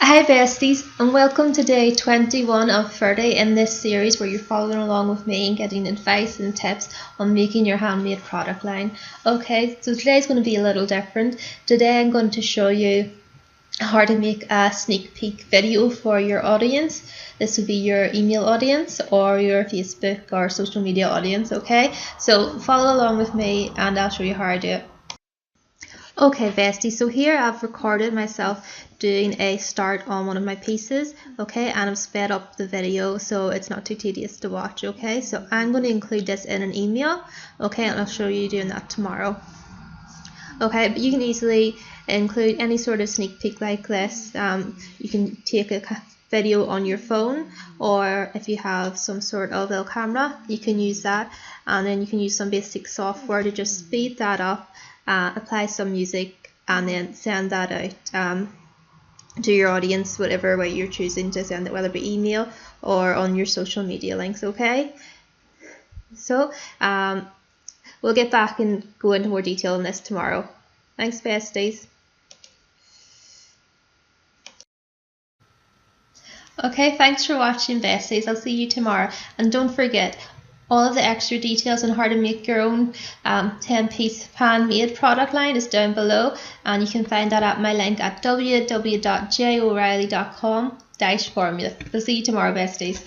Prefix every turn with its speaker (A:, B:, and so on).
A: Hi besties, and welcome to day 21 of 30 in this series where you're following along with me and getting advice and tips on making your handmade product line. Okay, so today's going to be a little different. Today I'm going to show you how to make a sneak peek video for your audience. This would be your email audience or your Facebook or social media audience, okay? So follow along with me and I'll show you how I do it. Okay bestie, so here I've recorded myself doing a start on one of my pieces, okay, and I've sped up the video so it's not too tedious to watch, okay. So I'm going to include this in an email, okay, and I'll show you doing that tomorrow. Okay, but you can easily include any sort of sneak peek like this. You can take a video on your phone, or if you have some sort of little camera, you can use that, and then you can use some basic software to just speed that up, apply some music, and then send that out to your audience, whatever way you're choosing to send it, whether it be email or on your social media links, okay? So we'll get back and go into more detail on this tomorrow. Thanks besties. Okay, thanks for watching besties. I'll see you tomorrow, and don't forget all of the extra details on how to make your own 10-piece handmade product line is down below, and you can find that at my link at www.joreilly.com/formula. I'll see you tomorrow besties.